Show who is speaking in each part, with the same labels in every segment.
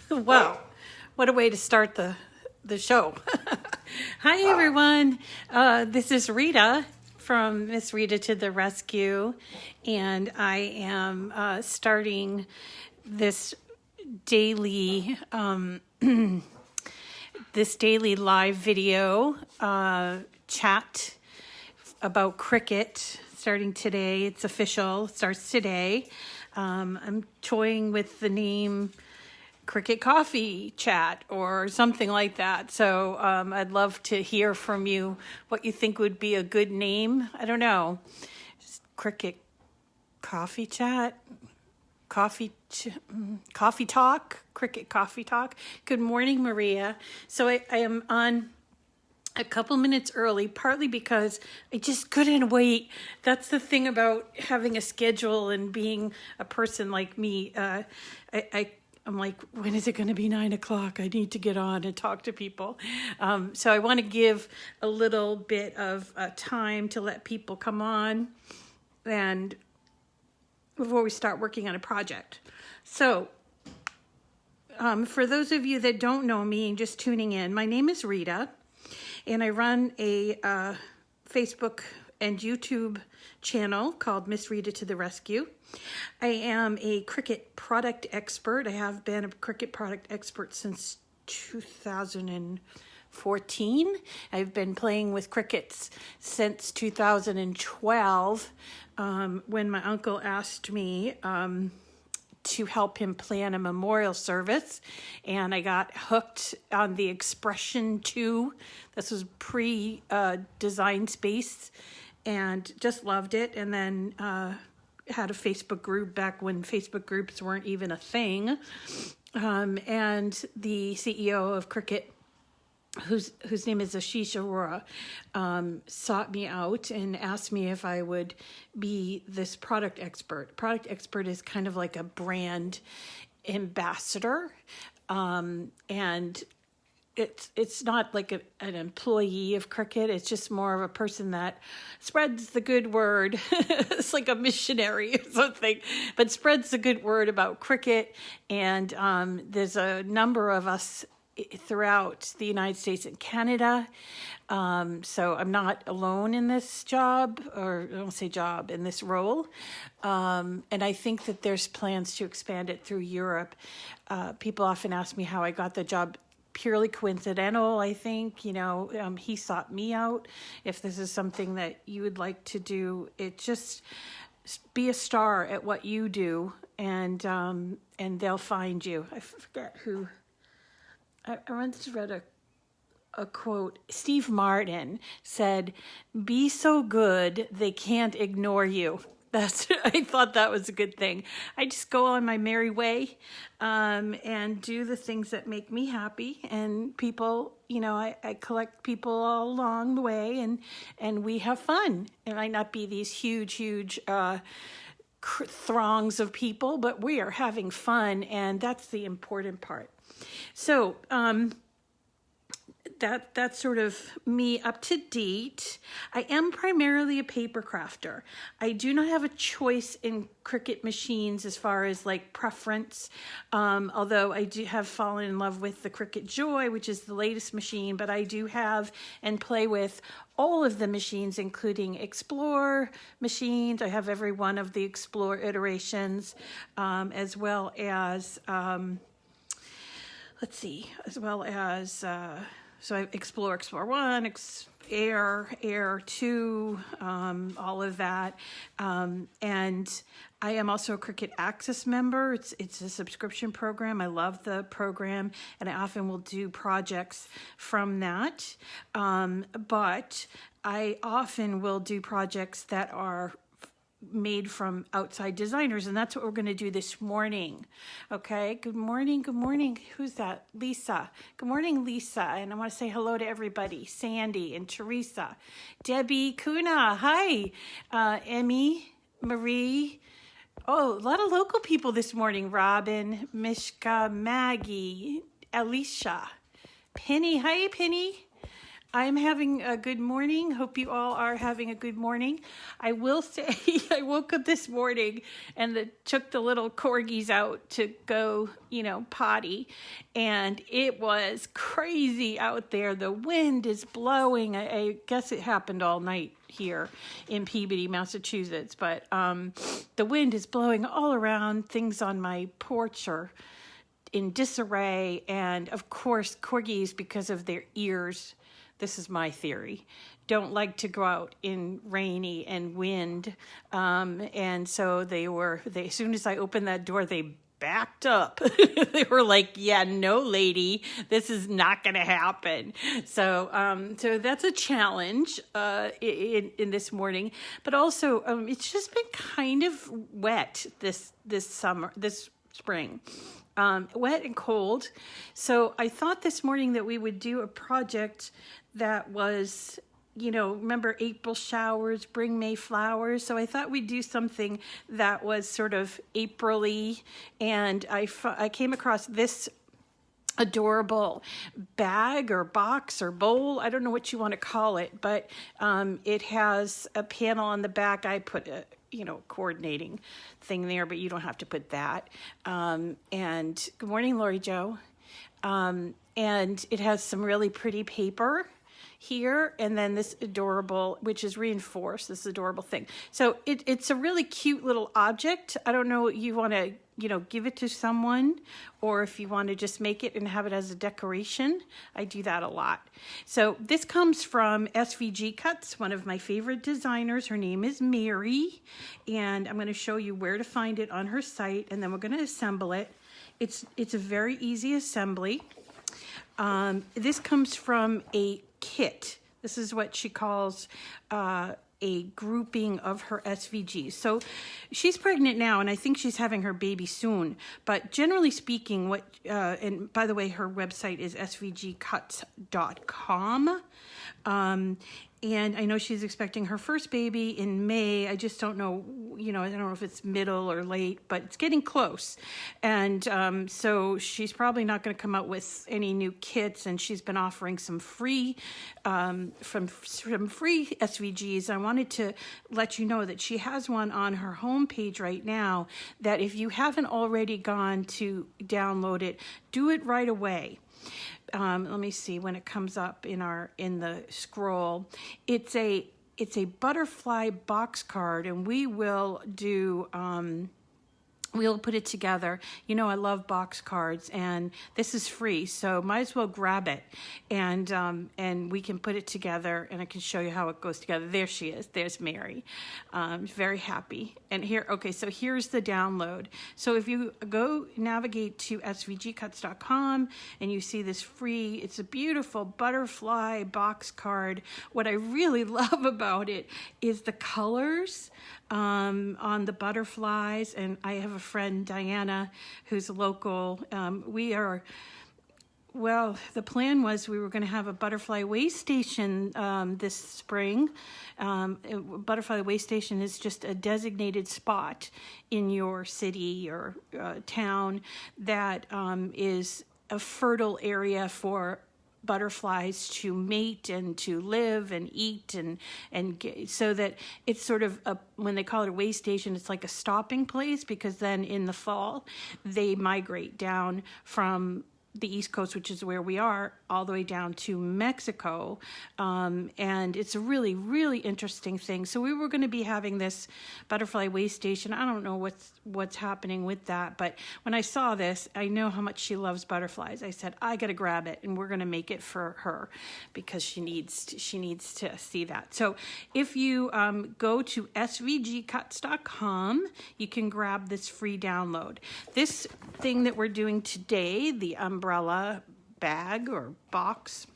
Speaker 1: Wow, what a way to start the show. Hi, everyone. This is Rita from Miss Rita to the Rescue, and I am starting this daily live video chat about Cricut starting today. It's official, starts today. I'm toying with the name Cricut Coffee Chat or something like that. So I'd love to hear from you what you think would be a good name. I don't know. Cricut Coffee Chat, Coffee Talk, Cricut Coffee Talk. Good morning, Maria. So I am on a couple minutes early, partly because I just couldn't wait. That's the thing about having a schedule and being a person like me. I'm like, when is it going to be 9 o'clock? I need to get on and talk to people. So I want to give a little bit of time to let people come on and before we start working on a project. So for those of you that don't know me and just tuning in, my name is Rita. And I run a Facebook and YouTube channel called Miss Rita to the Rescue. I am a Cricut product expert. I have been a Cricut product expert since 2014. I've been playing with Cricuts since 2012 when my uncle asked me to help him plan a memorial service, and I got hooked on the Expression 2. This was pre-Design Space, and just loved it. And then had a Facebook group back when Facebook groups weren't even a thing. And the CEO of Cricut, whose name is Ashish Arora, sought me out and asked me if I would be this product expert. Product expert is kind of like a brand ambassador, and it's not like an employee of Cricut. It's just more of a person that spreads the good word. It's like a missionary or something, but spreads the good word about Cricut. And there's a number of us throughout the United States and Canada. So I'm not alone in this job, or I won't say job, in this role. And I think that there's plans to expand it through Europe. People often ask me how I got the job. Purely coincidental, I think. He sought me out. If this is something that you would like to do, it just be a star at what you do, and they'll find you. I forget who. I once read a quote. Steve Martin said, "Be so good they can't ignore you." I thought that was a good thing. I just go on my merry way and do the things that make me happy. And people, I collect people all along the way, and we have fun. It might not be these huge throngs of people, but we are having fun, and that's the important part. So that's sort of me up to date. I am primarily a paper crafter. I do not have a choice in Cricut machines as far as like preference, although I do have fallen in love with the Cricut Joy, which is the latest machine, but I do have and play with all of the machines, including Explore machines. I have every one of the Explore iterations, as well as, so I Explore 1, Air 2, all of that. And I am also a Cricut Access member. It's a subscription program. I love the program, and I often will do projects from that. But I often will do projects that are made from outside designers, and that's what we're going to do this morning. Okay, good morning. Who's that? Lisa. Good morning, Lisa. And I want to say hello to everybody. Sandy and Teresa, Debbie, Kuna, hi, Emmy, Marie. Oh, a lot of local people this morning. Robin, Mishka, Maggie, Alicia, Penny. Hi, Penny. I'm having a good morning. Hope you all are having a good morning. I will say I woke up this morning and took the little corgis out to go, potty. And it was crazy out there. The wind is blowing. I guess it happened all night here in Peabody, Massachusetts. But the wind is blowing all around. Things on my porch are in disarray. And of course, corgis, because of their ears, this is my theory, don't like to go out in rainy and wind. And so they as soon as I opened that door, they backed up. They were like, yeah, no, lady, this is not going to happen. So that's a challenge in this morning. But also, it's just been kind of wet this spring. Wet and cold. So I thought this morning that we would do a project that was, remember April showers bring May flowers. So I thought we'd do something that was sort of April-y. And I came across this adorable bag or box or bowl. I don't know what you want to call it, but it has a panel on the back. I put a coordinating thing there, but you don't have to put that. And good morning, Lori Jo. And it has some really pretty paper here, and then this adorable, which is reinforced, this adorable thing. So it's a really cute little object. I don't know, you want to, give it to someone, or if you want to just make it and have it as a decoration. I do that a lot. So this comes from SVG Cuts, one of my favorite designers. Her name is Mary, and I'm going to show you where to find it on her site, and then we're going to assemble it. It's a very easy assembly. This comes from a kit. This is what she calls a grouping of her SVGs. So she's pregnant now, and I think she's having her baby soon. But generally speaking, and by the way, her website is svgcuts.com. And I know she's expecting her first baby in May. I just don't know, I don't know if it's middle or late, but it's getting close. And so she's probably not going to come out with any new kits. And she's been offering some free, from free SVGs. I wanted to let you know that she has one on her homepage right now, that if you haven't already gone to download it, do it right away. Let me see when it comes up in the scroll. It's a butterfly box card, and we will do. We'll put it together. I love box cards, and this is free, so might as well grab it, and we can put it together, and I can show you how it goes together. There she is. There's Mary. Very happy. And so here's the download. So if you navigate to svgcuts.com, and you see this free, it's a beautiful butterfly box card. What I really love about it is the colors on the butterflies, and I have a friend, Diana, who's local. The plan was we were going to have a butterfly way station this spring. Butterfly way station is just a designated spot in your city or town that is a fertile area for butterflies to mate and to live and eat so that it's sort of when they call it a way station, it's like a stopping place, because then in the fall they migrate down from the East Coast, which is where we are, all the way down to Mexico. And it's a really, really interesting thing. So we were going to be having this butterfly way station. I don't know what's happening with that, but when I saw this, I know how much she loves butterflies. I said, I got to grab it, and we're going to make it for her because she needs to see that. So if you go to svgcuts.com, you can grab this free download. This thing that we're doing today, the umbrella bag or box,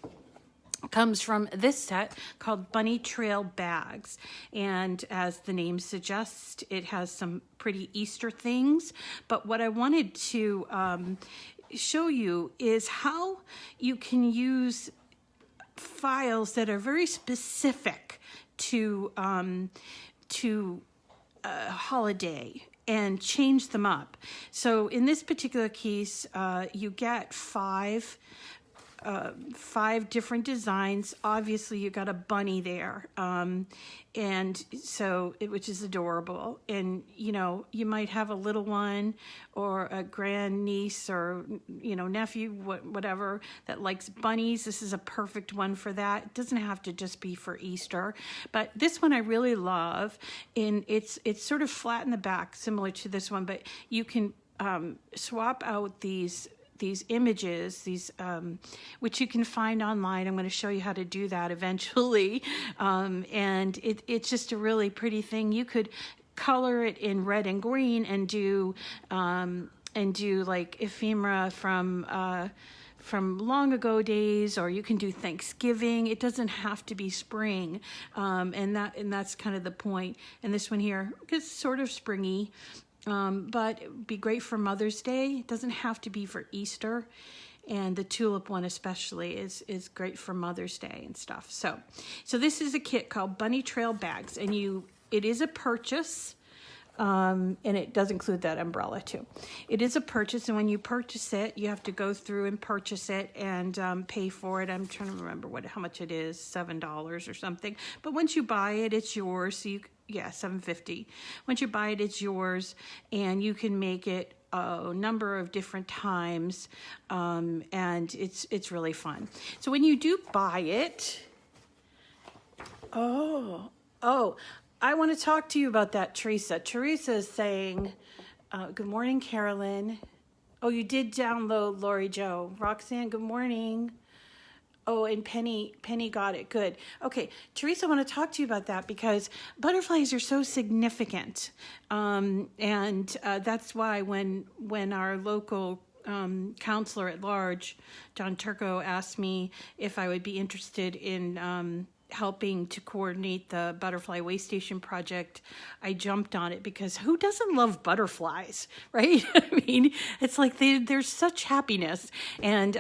Speaker 1: comes from this set called Bunny Trail Bags. And as the name suggests, it has some pretty Easter things. But what I wanted to show you is how you can use files that are very specific to a holiday and change them up. So in this particular case, you get 5 5 different designs. Obviously, you got a bunny there, and so which is adorable. And you might have a little one or a grandniece or nephew, whatever, that likes bunnies. This is a perfect one for that. It doesn't have to just be for Easter, but this one I really love. And it's sort of flat in the back, similar to this one, but you can swap out these images, which you can find online. I'm going to show you how to do that eventually. And it's just a really pretty thing. You could color it in red and green and do like ephemera from long ago days, or you can do Thanksgiving. It doesn't have to be spring, and that's kind of the point. And this one here is sort of springy. But it would be great for Mother's Day. It doesn't have to be for Easter. And the tulip one especially is great for Mother's Day and stuff. So this is a kit called Bunny Trail Bags, and it is a purchase. And it does include that umbrella too. It is a purchase, and when you purchase it, you have to go through and purchase it and pay for it. I'm trying to remember how much it is, $7 or something. But once you buy it, it's yours. So $7.50. Once you buy it, it's yours, and you can make it a number of different times, and it's really fun. So when you do buy it, I want to talk to you about that, Teresa. Teresa is saying, good morning, Carolyn. Oh, you did download Lori Jo. Roxanne, good morning. Oh, and Penny got it. Good. Okay, Teresa, I want to talk to you about that because butterflies are so significant. And that's why when our local counselor at large, John Turco, asked me if I would be interested in helping to coordinate the Butterfly Way Station project, I jumped on it because who doesn't love butterflies, right? I mean, it's like there's such happiness. And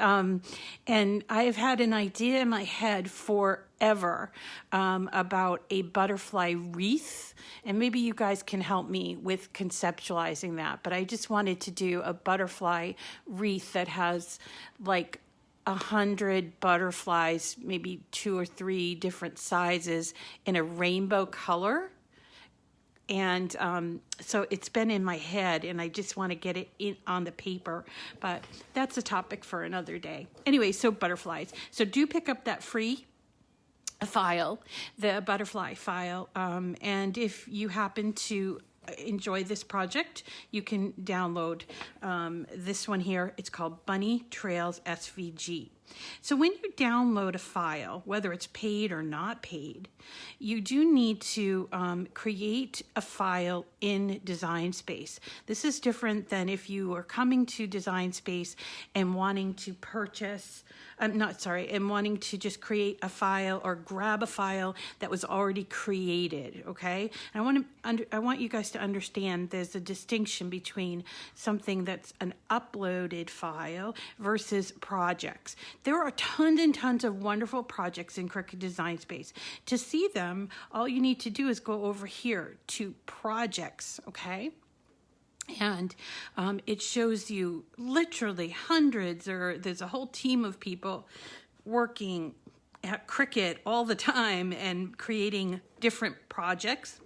Speaker 1: I've had an idea in my head forever about a butterfly wreath. And maybe you guys can help me with conceptualizing that. But I just wanted to do a butterfly wreath that has like 100 butterflies, maybe 2 or 3 different sizes in a rainbow color. And so it's been in my head, and I just want to get it on the paper, but that's a topic for another day. Anyway, so butterflies. So do pick up that free file, the butterfly file, and if you happen to enjoy this project, you can download this one here. It's called Bunny Trails SVG. So when you download a file, whether it's paid or not paid, you do need to create a file in Design Space. This is different than if you are coming to Design Space and wanting to purchase, and wanting to just create a file or grab a file that was already created, okay? And I want you guys to understand there's a distinction between something that's an uploaded file versus projects. There are tons and tons of wonderful projects in Cricut Design Space. To see them, all you need to do is go over here to projects, okay? And it shows you literally hundreds, or there's a whole team of people working at Cricut all the time and creating different projects.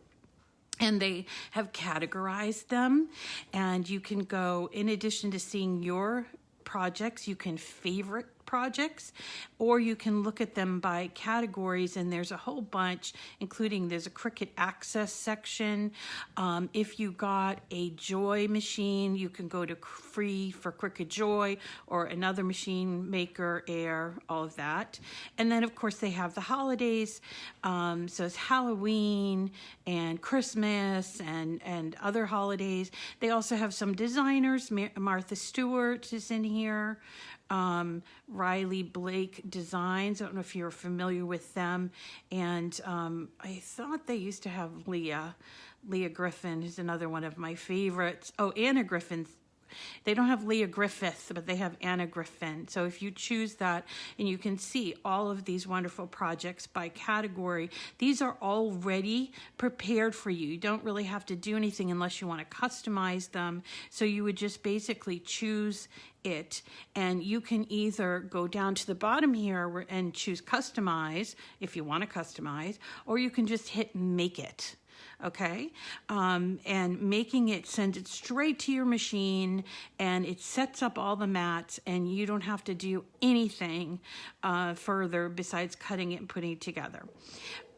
Speaker 1: And they have categorized them. And you can go, in addition to seeing your projects, you can favorite projects, or you can look at them by categories, and there's a whole bunch, including there's a Cricut Access section. If you got a Joy machine, you can go to free for Cricut Joy or another machine, Maker, Air, all of that. And then, of course, they have the holidays. So it's Halloween and Christmas and other holidays. They also have some designers. Martha Stewart is in here. Riley Blake Designs. I don't know if you're familiar with them. And I thought they used to have Leah Griffin is another one of my favorites. Oh, Anna Griffin's They don't have Leah Griffith, but they have Anna Griffin. So if you choose that, and you can see all of these wonderful projects by category, these are already prepared for you. You don't really have to do anything unless you want to customize them. So you would just basically choose it, and you can either go down to the bottom here and choose customize if you want to customize, or you can just hit make it. Okay, and making it sends it straight to your machine, and it sets up all the mats, and you don't have to do anything further besides cutting it and putting it together.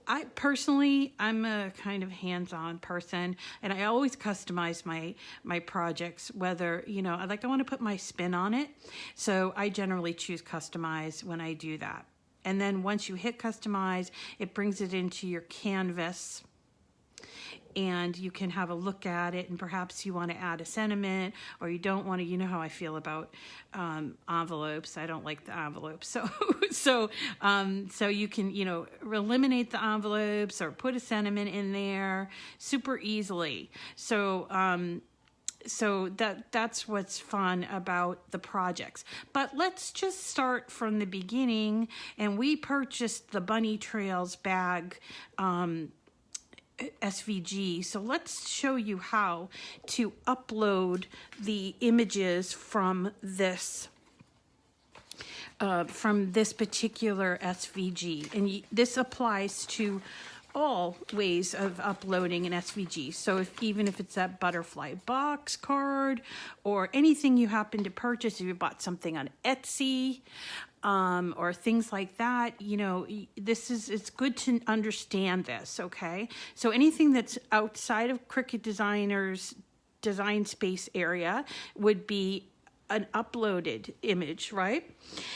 Speaker 1: I personally, I'm a kind of hands-on person, and I always customize my projects, whether, you know, I want to put my spin on it. So I generally choose customize when I do that. And then once you hit customize, it brings it into your canvas, and you can have a look at it, and perhaps you want to add a sentiment, or you don't want to. You know how I feel about envelopes. I don't like the envelopes. So you can, you know, eliminate the envelopes or put a sentiment in there super easily. So that's what's fun about the projects. But let's just start from the beginning. And we purchased the Bunny Trails bag, SVG. So let's show you how to upload the images from this particular SVG. And this applies to all ways of uploading an SVG. So even if it's that butterfly box card or anything you happen to purchase, if you bought something on Etsy, or things like that, you know, it's good to understand this, okay? So anything that's outside of Cricut Designer's design space area would be an uploaded image, right?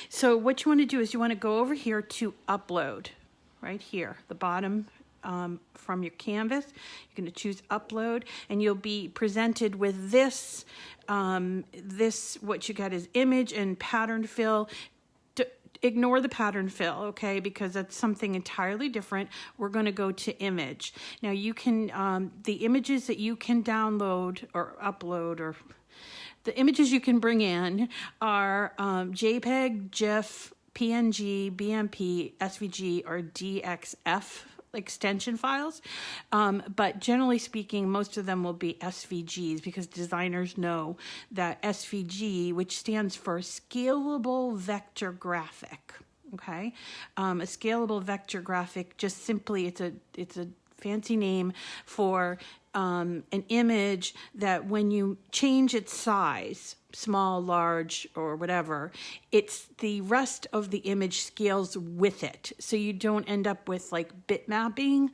Speaker 1: So what you want to do is you want to go over here to upload, right here, the bottom from your canvas. You're going to choose upload, and you'll be presented with this, what you got is image and pattern fill. Ignore the pattern fill, okay, because that's something entirely different. We're going to go to image. Now you can, the images that you can download or upload, or the images you can bring in are JPEG, GIF, PNG, BMP, SVG, or DXF extension files. But generally speaking, most of them will be SVGs, because designers know that SVG, which stands for Scalable Vector Graphic, okay? A scalable vector graphic, just simply, it's a fancy name for an image that when you change its size, small, large, or whatever, it's the rest of the image scales with it. So you don't end up with like bitmapping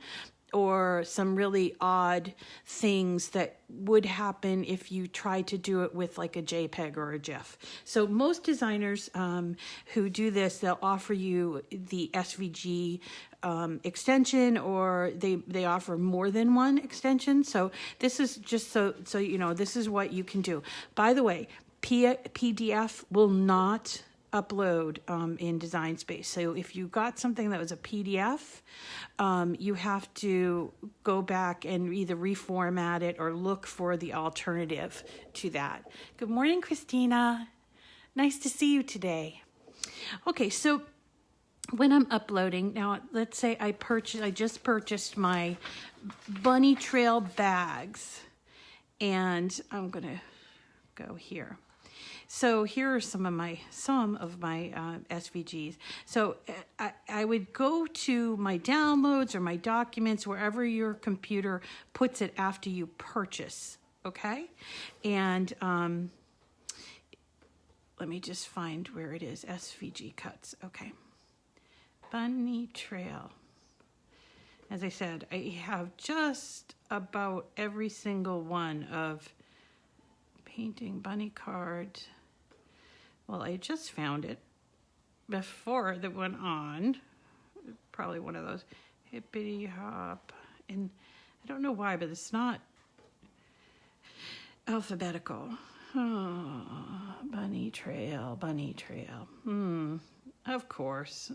Speaker 1: or some really odd things that would happen if you tried to do it with like a JPEG or a GIF. So most designers who do this, they'll offer you the SVG extension, or they offer more than one extension. So this is just so you know, this is what you can do. By the way, PDF will not upload in Design Space. So if you got something that was a PDF, you have to go back and either reformat it or look for the alternative to that. Good morning, Christina. Nice to see you today. Okay, so when I'm uploading, now let's say I just purchased my Bunny Trail bags, and I'm gonna go here. So here are some of my SVGs. So I would go to my downloads or my documents, wherever your computer puts it after you purchase, okay? And let me just find where it is, SVG Cuts, okay. Bunny Trail. As I said, I have just about every single one of painting bunny card. Well, I just found it before that went on. Probably one of those hippity hop. And I don't know why, but it's not alphabetical. Oh, Bunny Trail, Bunny Trail. Of course.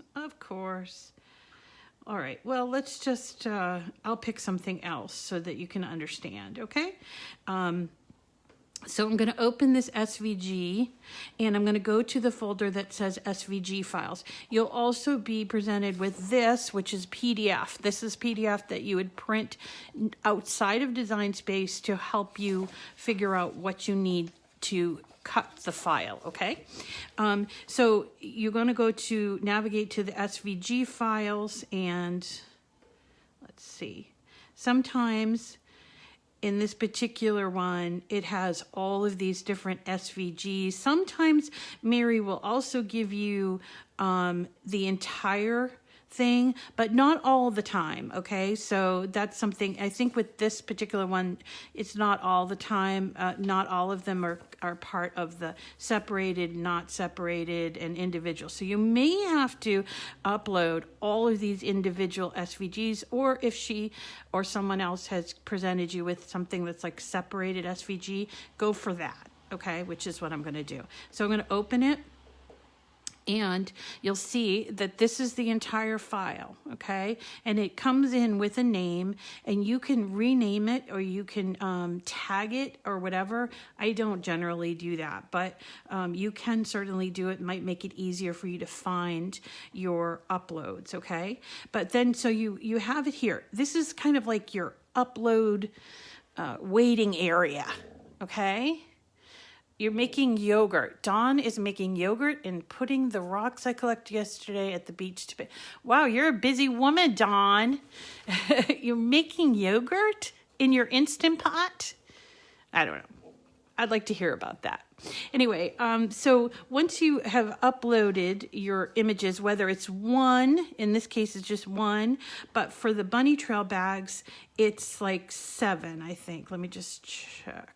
Speaker 1: All right, well, let's just, I'll pick something else so that you can understand, okay? So I'm going to open this SVG and I'm going to go to the folder that says SVG files. You'll also be presented with this, which is PDF. This is PDF that you would print outside of Design Space to help you figure out what you need to cut the file, okay? So you're going to go to navigate to the SVG files, and let's see. Sometimes in this particular one, it has all of these different SVGs. Sometimes Mary will also give you the entire thing, but not all the time, okay? So that's something, I think with this particular one, it's not all the time. Not all of them are part of the separated, not separated, and individual. So you may have to upload all of these individual SVGs, or if she or someone else has presented you with something that's like separated SVG, go for that, okay? Which is what I'm gonna do. So I'm gonna open it, and you'll see that this is the entire file, okay? And it comes in with a name, and you can rename it, or you can tag it or whatever. I don't generally do that, but you can certainly do it. It might make it easier for you to find your uploads, okay? But then, so you have it here. This is kind of like your upload waiting area, okay? You're making yogurt. Dawn is making yogurt and putting the rocks I collected yesterday at the beach to bed. Wow, you're a busy woman, Dawn. You're making yogurt in your Instant Pot? I don't know. I'd like to hear about that. Anyway, so once you have uploaded your images, whether it's one, in this case it's just one, but for the bunny trail bags, it's like 7, I think. Let me just check.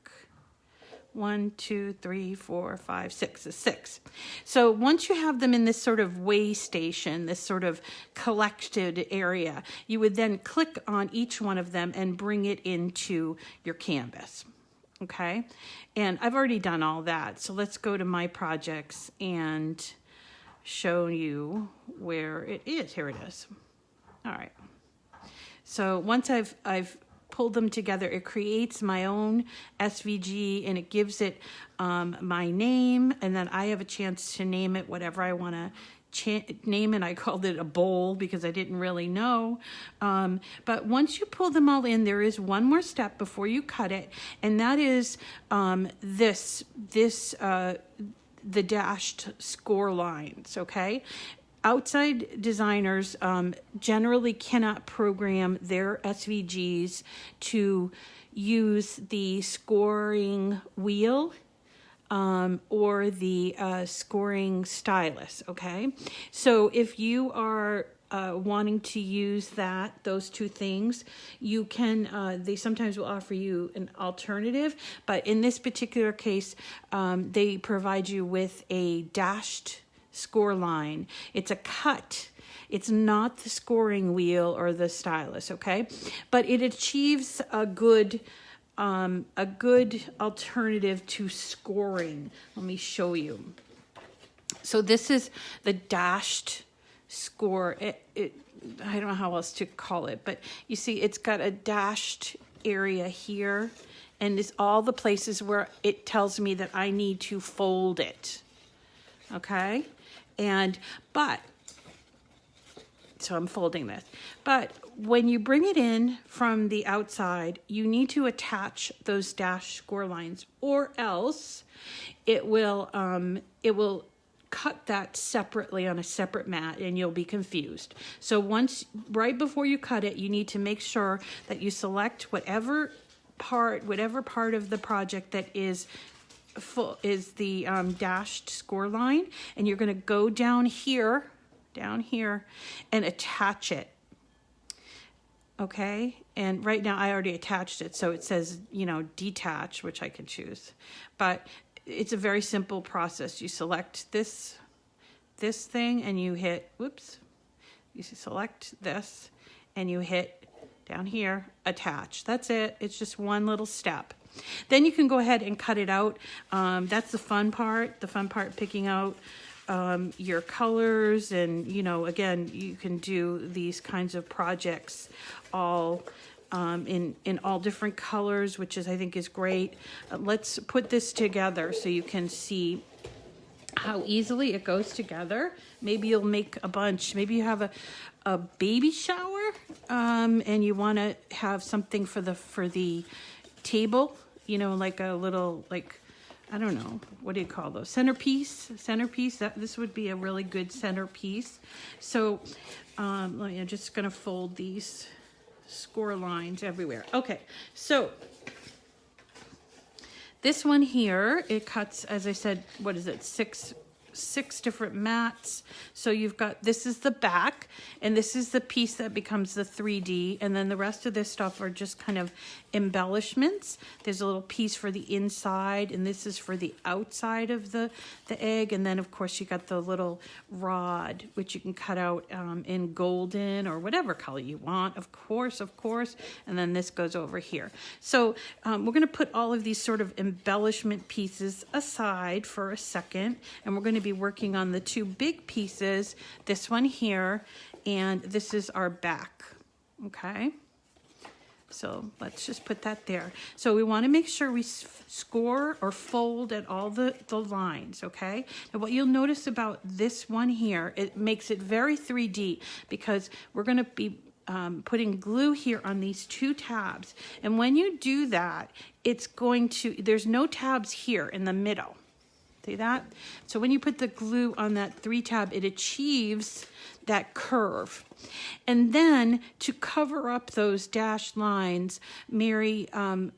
Speaker 1: 1, 2, 3, 4, 5, 6 is 6. So once you have them in this sort of way station, this sort of collected area, you would then click on each one of them and bring it into your canvas. Okay, and I've already done all that. So let's go to my projects and show you where it is. Here it is. All right. So once I've pulled them together, it creates my own SVG, and it gives it my name, and then I have a chance to name it whatever I want to name it. I called it a bowl because I didn't really know. But once you pull them all in, there is one more step before you cut it, and that is the dashed score lines, okay? Outside designers generally cannot program their SVGs to use the scoring wheel or the scoring stylus, okay? So if you are wanting to use those two things, you can, they sometimes will offer you an alternative, but in this particular case, they provide you with a dashed score line. It's a cut. It's not the scoring wheel or the stylus, okay? But it achieves a good alternative to scoring. Let me show you. So this is the dashed score. I don't know how else to call it, but you see it's got a dashed area here, and it's all the places where it tells me that I need to fold it, okay? So I'm folding this. But when you bring it in from the outside, you need to attach those dashed score lines, or else it will cut that separately on a separate mat, and you'll be confused. So right before you cut it, you need to make sure that you select whatever part of the project that is the dashed score line, and you're going to go down here and attach it, okay? And right now I already attached it, so it says, detach, which I can choose, but it's a very simple process. You select this thing, and you hit, you select this, and you hit down here, attach. That's it. It's just one little step. Then you can go ahead and cut it out. That's the fun part. The fun part, picking out your colors, and again, you can do these kinds of projects all in all different colors, which is, I think, is great. Let's put this together so you can see how easily it goes together. Maybe you'll make a bunch. Maybe you have a baby shower, and you want to have something for the table, you know, like a little, like, I don't know, what do you call those? Centerpiece. This would be a really good centerpiece. So I'm just going to fold these score lines everywhere. Okay, so this one here, it cuts, as I said, what is it, six different mats. So you've got, this is the back, and this is the piece that becomes the 3D, and then the rest of this stuff are just kind of embellishments. There's a little piece for the inside, and this is for the outside of the egg, and then of course you got the little rod, which you can cut out in golden or whatever color you want, of course, and then this goes over here. So we're going to put all of these sort of embellishment pieces aside for a second, and we're going to be working on the two big pieces, this one here, and this is our back, okay? So let's just put that there. So we want to make sure we score or fold at all the lines, okay? And what you'll notice about this one here, it makes it very 3D because we're going to be putting glue here on these two tabs. And when you do that, it's going to, there's no tabs here in the middle. See that? So when you put the glue on that 3 tab, it achieves that curve. And then to cover up those dashed lines, Mary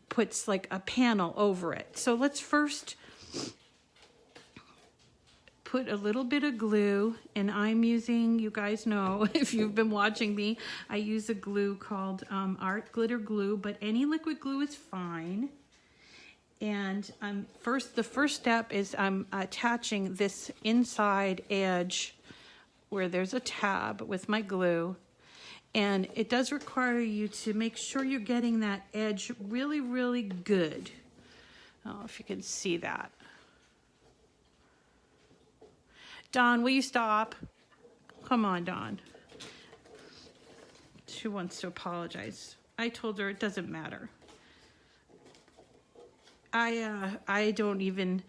Speaker 1: puts like a panel over it. So let's first put a little bit of glue, and I'm using, you guys know, if you've been watching me, I use a glue called Art Glitter Glue, but any liquid glue is fine. And the first step is I'm attaching this inside edge where there's a tab with my glue. And it does require you to make sure you're getting that edge really, really good. Oh, if you can see that. Dawn, will you stop? Come on, Dawn. She wants to apologize. I told her it doesn't matter. I don't even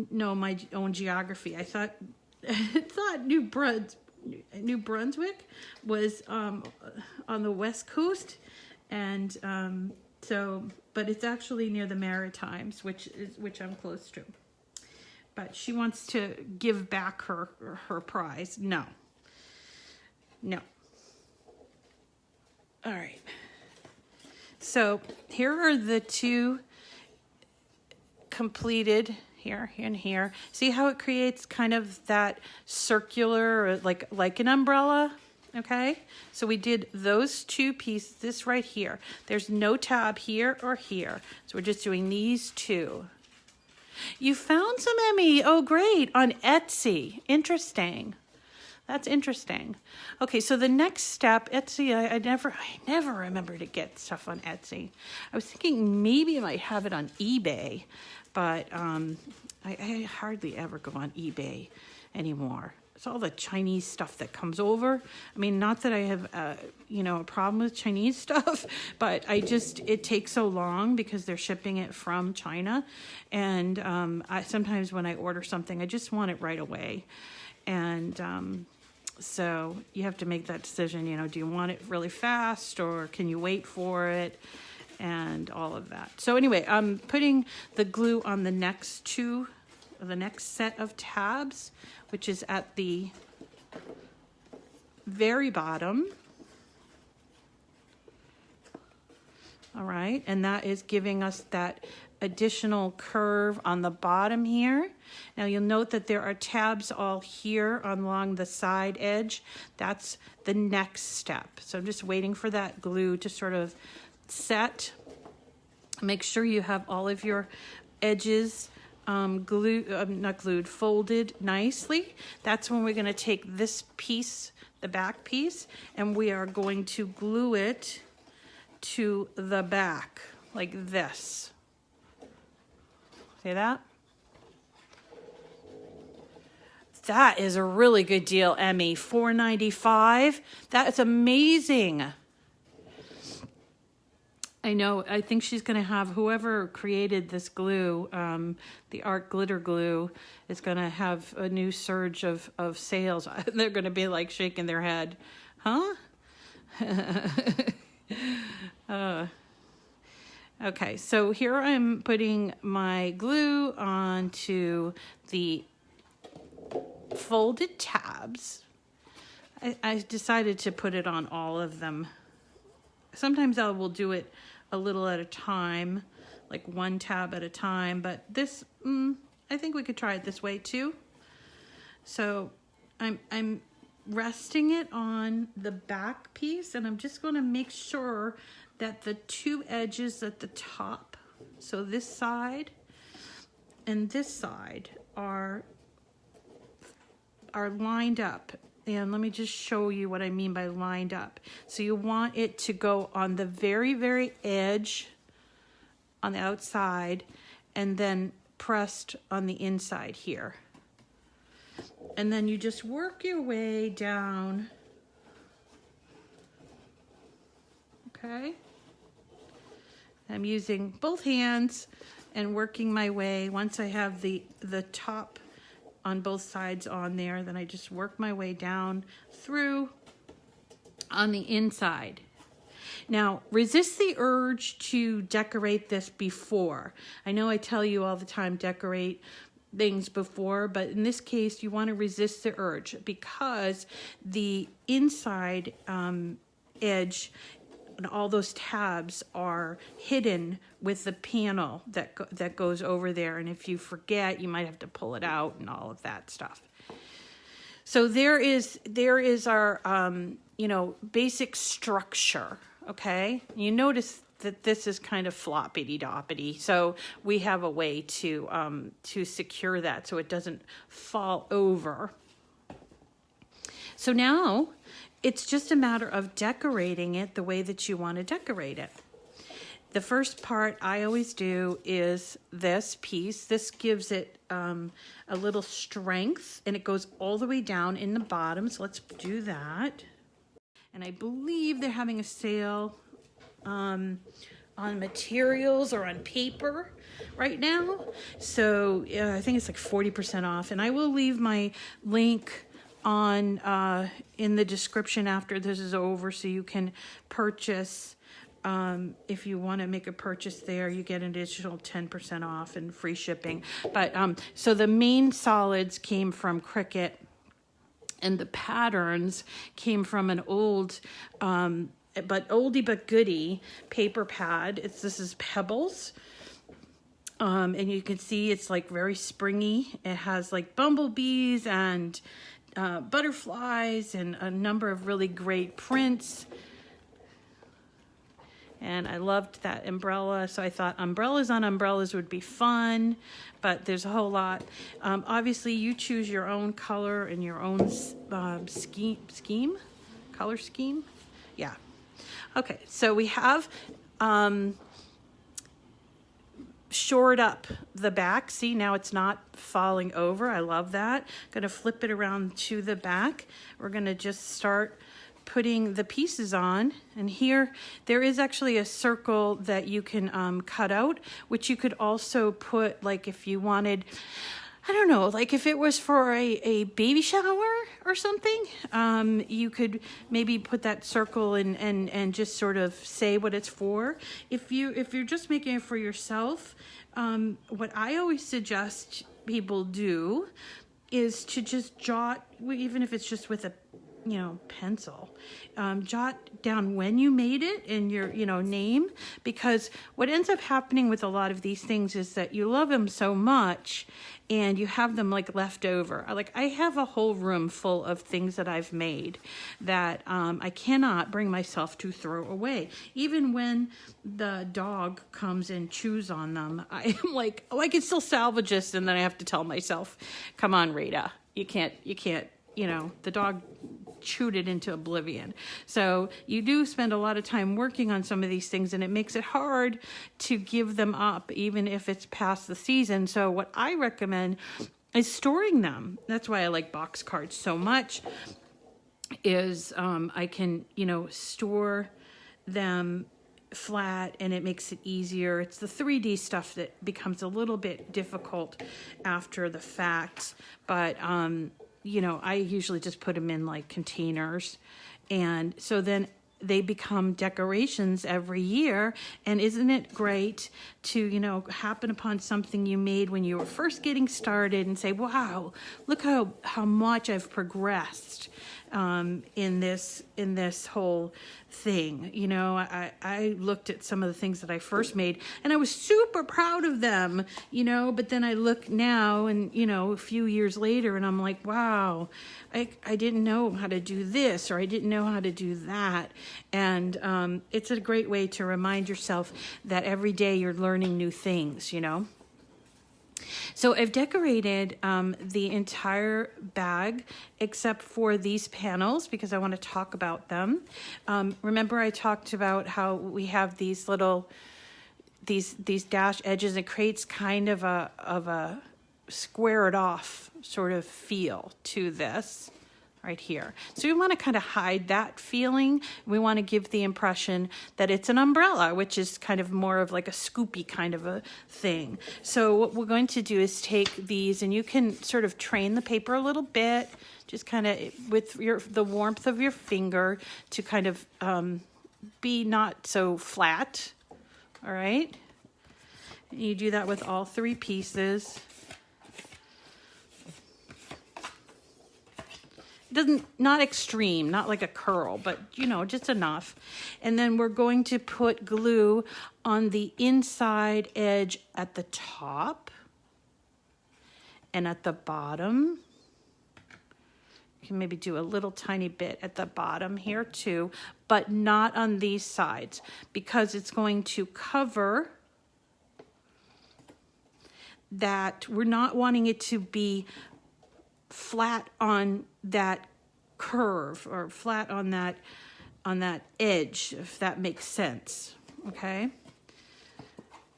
Speaker 1: know my own geography. I thought New Brunswick was on the west coast, and but it's actually near the Maritimes, which I'm close to. But she wants to give back her prize. No. All right. So here are the two completed, here and here. See how it creates kind of that circular, like an umbrella? Okay, so we did those two pieces, this right here. There's no tab here or here, so we're just doing these two. You found some, Emmy. Oh, great, on Etsy. Interesting. That's interesting. Okay, so the next step, Etsy, I never remember to get stuff on Etsy. I was thinking maybe I might have it on eBay, but I hardly ever go on eBay anymore. It's all the Chinese stuff that comes over. I mean, not that I have, a problem with Chinese stuff, but it takes so long because they're shipping it from China. And sometimes when I order something, I just want it right away. And so you have to make that decision, do you want it really fast or can you wait for it? And all of that. So anyway, I'm putting the glue on the next set of tabs, which is at the very bottom. All right, and that is giving us that additional curve on the bottom here. Now you'll note that there are tabs all here along the side edge. That's the next step. So I'm just waiting for that glue to sort of set. Make sure you have all of your edges folded nicely. That's when we're going to take this piece, the back piece, and we are going to glue it to the back like this. See that? That is a really good deal, Emmy. $4.95. That is amazing. I know. I think she's going to have whoever created this glue, the art glitter glue, is going to have a new surge of sales. They're going to be like shaking their head. Huh? Okay, so here I'm putting my glue onto the folded tabs. I decided to put it on all of them. Sometimes I will do it a little at a time, like one tab at a time, but this, I think we could try it this way too. So I'm resting it on the back piece, and I'm just going to make sure that the two edges at the top, so this side and this side, are lined up. And let me just show you what I mean by lined up. So you want it to go on the very, very edge on the outside, and then pressed on the inside here. And then you just work your way down. Okay. I'm using both hands and working my way. Once I have the top on both sides on there, then I just work my way down through on the inside. Now, resist the urge to decorate this before. I know I tell you all the time, decorate things before, but in this case, you want to resist the urge, because the inside edge and all those tabs are hidden with the panel that goes over there. And if you forget, you might have to pull it out and all of that stuff. So there is our, basic structure. Okay. You notice that this is kind of floppity-doppity. So we have a way to secure that so it doesn't fall over. So now it's just a matter of decorating it the way that you want to decorate it. The first part I always do is this piece. This gives it a little strength, and it goes all the way down in the bottom. So let's do that. And I believe they're having a sale on materials or on paper right now. So I think it's like 40% off. And I will leave my link on in the description after this is over, so you can purchase. If you want to make a purchase there, you get an additional 10% off and free shipping. But so the main solids came from Cricut, and the patterns came from an old but oldie but goodie paper pad. This is Pebbles. And you can see it's like very springy. It has like bumblebees and butterflies and a number of really great prints. And I loved that umbrella, so I thought umbrellas on umbrellas would be fun, but there's a whole lot. Obviously, you choose your own color and your own color scheme. Yeah. Okay, so we have shored up the back. See, now it's not falling over. I love that. Going to flip it around to the back. We're going to just start putting the pieces on, and here there is actually a circle that you can cut out, which you could also put, like if you wanted, I don't know, like if it was for a baby shower or something, you could maybe put that circle and just sort of say what it's for. If you're just making it for yourself, what I always suggest people do is to just jot, even if it's just with a pencil, jot down when you made it and your, name, because what ends up happening with a lot of these things is that you love them so much and you have them like left over. Like I have a whole room full of things that I've made that I cannot bring myself to throw away. Even when the dog comes and chews on them, I am like, oh, I can still salvage this. And then I have to tell myself, come on, Rita, you can't, the dog chewed it into oblivion. So you do spend a lot of time working on some of these things, and it makes it hard to give them up, even if it's past the season. So what I recommend is storing them. That's why I like box cards so much, is I can, store them flat, and it makes it easier. It's the 3D stuff that becomes a little bit difficult after the fact, but you know, I usually just put them in like containers, and so then they become decorations every year. And isn't it great to, you know, happen upon something you made when you were first getting started and say, wow, look how much I've progressed in this whole thing. You know, I looked at some of the things that I first made and I was super proud of them, you know, but then I look now and, you know, a few years later and I'm like, wow, I didn't know how to do this, or I didn't know how to do that. And it's a great way to remind yourself that every day you're learning new things, you know. So I've decorated the entire bag except for these panels because I want to talk about them. Remember I talked about how we have these little, these dash edges. It creates kind of a squared off sort of feel to this right here. So we want to kind of hide that feeling. We want to give the impression that it's an umbrella, which is kind of more of like a scoopy kind of a thing. So what we're going to do is take these, and you can sort of train the paper a little bit, just kind of with the warmth of your finger to kind of be not so flat. All right. And you do that with all 3 pieces. Not extreme, not like a curl, but you know, just enough. And then we're going to put glue on the inside edge at the top and at the bottom. You can maybe do a little tiny bit at the bottom here too, but not on these sides because it's going to cover that. We're not wanting it to be flat on that curve or flat on that edge, if that makes sense. Okay.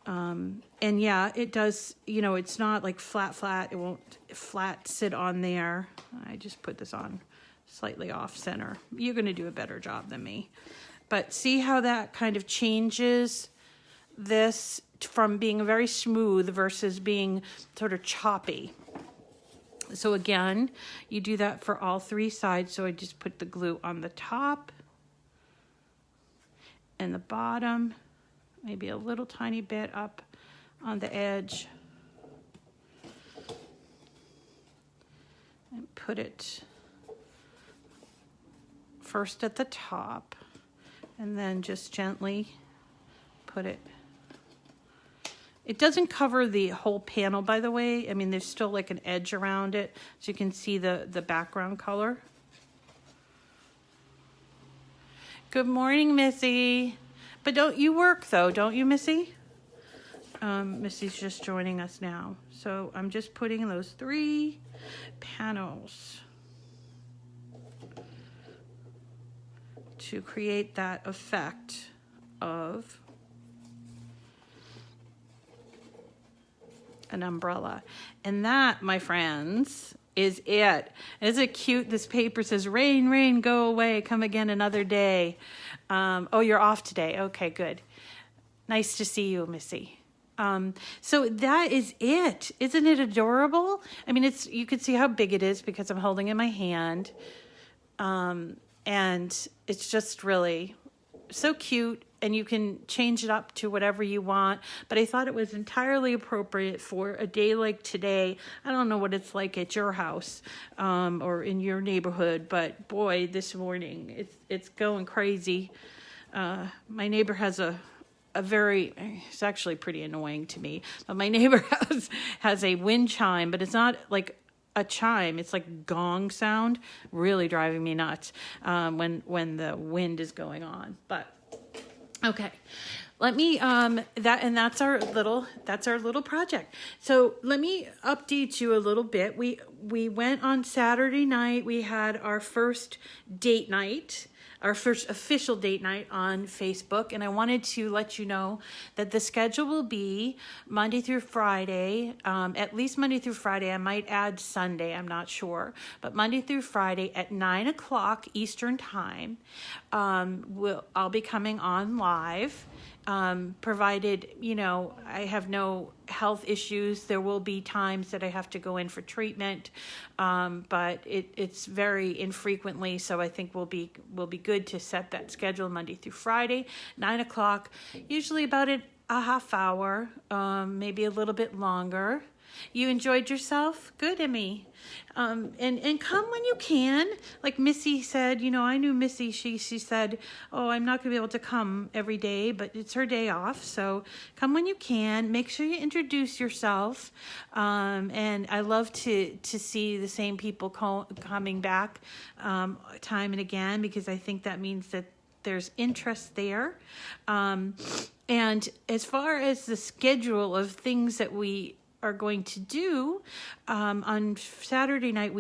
Speaker 1: And yeah, it does, you know, it's not like flat. It won't flat sit on there. I just put this on slightly off center. You're going to do a better job than me. But see how that kind of changes this from being very smooth versus being sort of choppy. So again, you do that for all 3 sides. So I just put the glue on the top and the bottom, maybe a little tiny bit up on the edge. And put it first at the top and then just gently put it. It doesn't cover the whole panel, by the way. I mean, there's still like an edge around it, so you can see the background color. Good morning, Missy. But don't you work, though, don't you, Missy? Missy's just joining us now. So I'm just putting those 3 panels to create that effect of an umbrella. And that, my friends, is it. Isn't it cute? This paper says, rain, rain, go away, come again another day. Oh, you're off today. Okay, good. Nice to see you, Missy. So that is it. Isn't it adorable? I mean, you can see how big it is because I'm holding it in my hand. And it's just really so cute. And you can change it up to whatever you want. But I thought it was entirely appropriate for a day like today. I don't know what it's like at your house or in your neighborhood, but boy, this morning it's going crazy. My neighbor has it's actually pretty annoying to me, but my neighbor has a wind chime, but it's not like a chime, it's like gong sound, really driving me nuts when the wind is going on. But okay, let me, that's our little project. So let me update you a little bit. We went on Saturday night, we had our first date night. our first official date night on Facebook. And I wanted to let you know that the schedule will be Monday through Friday, at least Monday through Friday. I might add Sunday, I'm not sure. But Monday through Friday at 9 o'clock Eastern Time, I'll be coming on live. Provided, I have no health issues. There will be times that I have to go in for treatment, but it's very infrequently. So I think will be good to set that schedule Monday through Friday, 9 o'clock, usually about a half hour, maybe a little bit longer. You enjoyed yourself? Good, Emmy. And come when you can. Like Missy said, I knew Missy, she said, oh, I'm not going to be able to come every day, but it's her day off. So come when you can. Make sure you introduce yourself. And I love to see the same people coming back time and again, because I think that means that there's interest there. And as far as the schedule of things that we are going to do, on Saturday night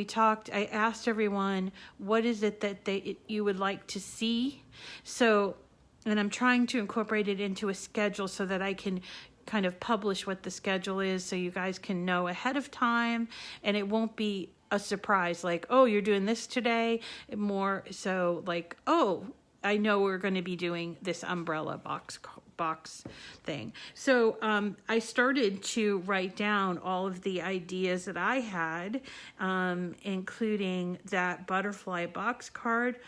Speaker 1: I asked everyone, what is it that you would like to see? So, and I'm trying to incorporate it into a schedule so that I can kind of publish what the schedule is, so you guys can know ahead of time, and it won't be a surprise like, oh, you're doing this today. More so like, oh, I know we're going to be doing this umbrella box thing. So I started to write down all of the ideas that I had, including that butterfly box card.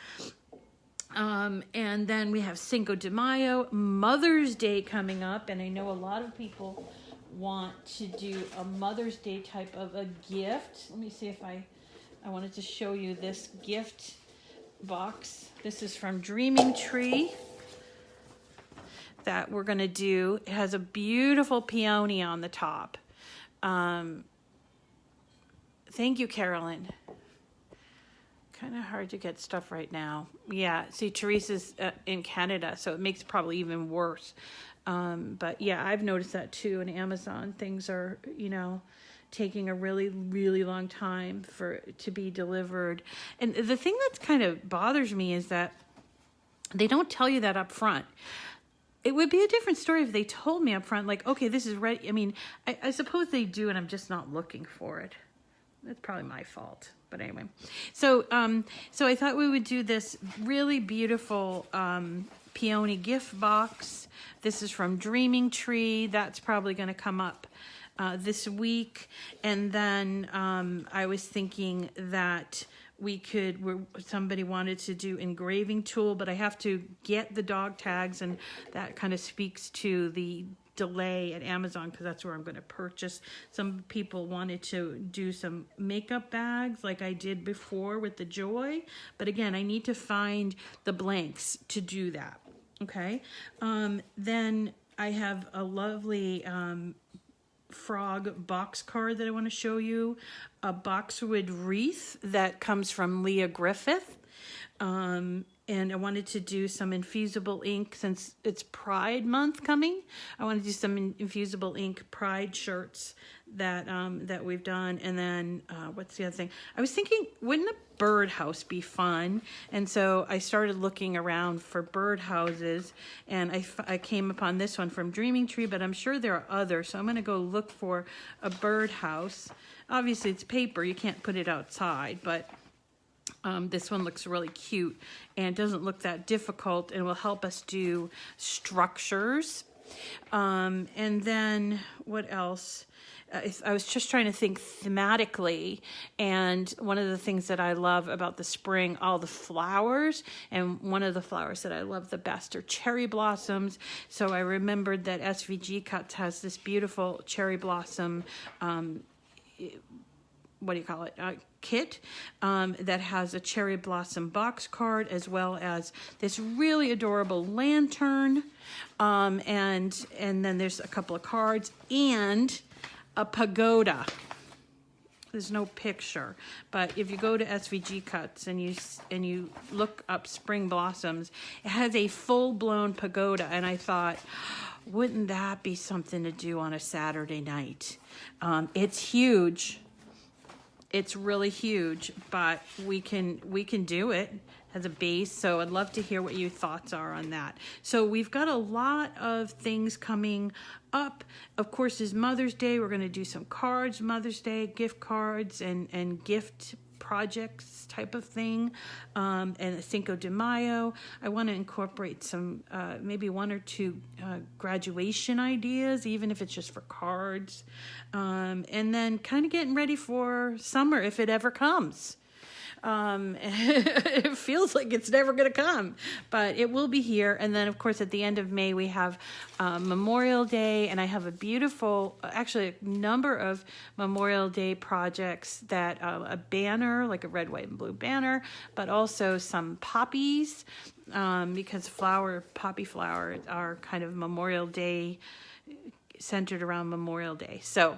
Speaker 1: And then we have Cinco de Mayo, Mother's Day coming up, and I know a lot of people want to do a Mother's Day type of a gift. Let me see if I wanted to show you this gift box. This is from Dreaming Tree that we're going to do. It has a beautiful peony on the top. Thank you, Carolyn. Kind of hard to get stuff right now. Yeah, see, Teresa's in Canada, so it makes it probably even worse. But yeah, I've noticed that too in Amazon. Things are, taking a really, really long time to be delivered. And the thing that's kind of bothers me is that they don't tell you that up front. It would be a different story if they told me up front, like, okay, this is ready. I mean, I suppose they do, and I'm just not looking for it. That's probably my fault. But anyway, so I thought we would do this really beautiful peony gift box. This is from Dreaming Tree. That's probably going to come up this week. And then I was thinking that somebody wanted to do engraving tool, but I have to get the dog tags, and that kind of speaks to the delay at Amazon, because that's where I'm going to purchase. Some people wanted to do some makeup bags like I did before with the Joy, but again, I need to find the blanks to do that. Okay. Then I have a lovely frog box card that I want to show you, a boxwood wreath that comes from Leah Griffith. And I wanted to do some infusible ink since it's Pride Month coming. I want to do some infusible ink Pride shirts that we've done. And then what's the other thing? I was thinking, wouldn't a birdhouse be fun? And so I started looking around for birdhouses, and I came upon this one from Dreaming Tree, but I'm sure there are others. So I'm going to go look for a birdhouse. Obviously, it's paper. You can't put it outside, but this one looks really cute and doesn't look that difficult, and will help us do structures. And then what else? I was just trying to think thematically, and one of the things that I love about the spring, all the flowers, and one of the flowers that I love the best are cherry blossoms. So I remembered that SVG Cuts has this beautiful cherry blossom kit that has a cherry blossom box card, as well as this really adorable lantern, and then there's a couple of cards and a pagoda. There's no picture, but if you go to SVG Cuts and you look up spring blossoms, it has a full-blown pagoda, and I thought, wouldn't that be something to do on a Saturday night? It's huge. it's really huge, but we can do it as a base. So I'd love to hear what your thoughts are on that. So we've got a lot of things coming up. Of course, is Mother's Day. We're going to do some cards, Mother's Day, gift cards and gift projects type of thing, and Cinco de Mayo. I want to incorporate some, maybe one or two graduation ideas, even if it's just for cards, and then kind of getting ready for summer if it ever comes. It feels like it's never going to come, but it will be here. And then, of course, at the end of May, we have Memorial Day, and I have a beautiful, actually a number of Memorial Day projects that a banner, like a red, white, and blue banner, but also some poppies, because poppy flowers are kind of Memorial Day, centered around Memorial Day. So,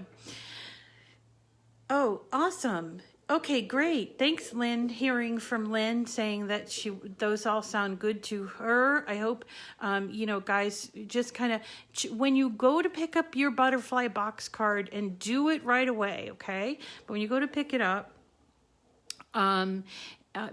Speaker 1: oh, awesome. Okay, great. Thanks, Lynn. Hearing from Lynn saying that those all sound good to her. I hope, guys, just kind of, when you go to pick up your butterfly box card, and do it right away, okay? But when you go to pick it up,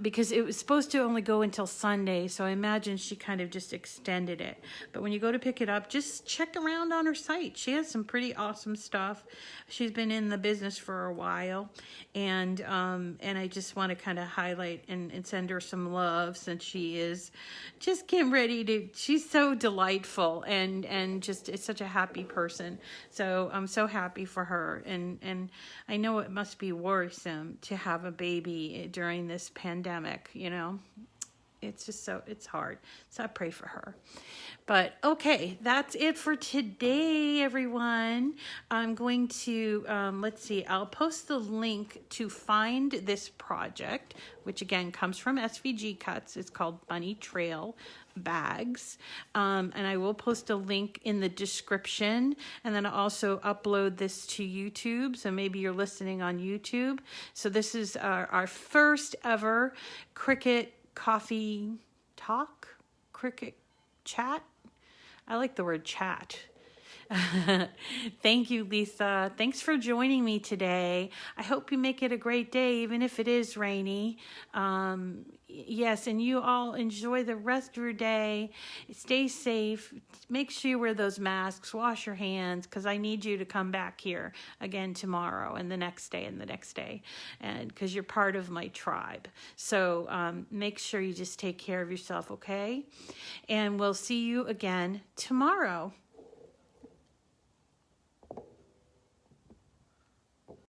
Speaker 1: because it was supposed to only go until Sunday, so I imagine she kind of just extended it. But when you go to pick it up, just check around on her site. She has some pretty awesome stuff. She's been in the business for a while, and I just want to kind of highlight and send her some love, since she is just getting ready to. She's so delightful and just is such a happy person. So I'm so happy for her, and I know it must be worrisome to have a baby during this pandemic, it's just it's hard. So I pray for her. But okay, that's it for today, everyone. I'm going to, let's see, I'll post the link to find this project, which again comes from SVG Cuts. It's called Bunny Trail Bags. And I will post a link in the description, and then I'll also upload this to YouTube. So maybe you're listening on YouTube. So this is our first ever Cricut Coffee Talk, Cricut Chat. I like the word chat. Thank you, Lisa. Thanks for joining me today. I hope you make it a great day, even if it is rainy. Yes, and you all enjoy the rest of your day. Stay safe. Make sure you wear those masks. Wash your hands, because I need you to come back here again tomorrow and the next day and the next day, and because you're part of my tribe. So make sure you just take care of yourself, okay? And we'll see you again tomorrow.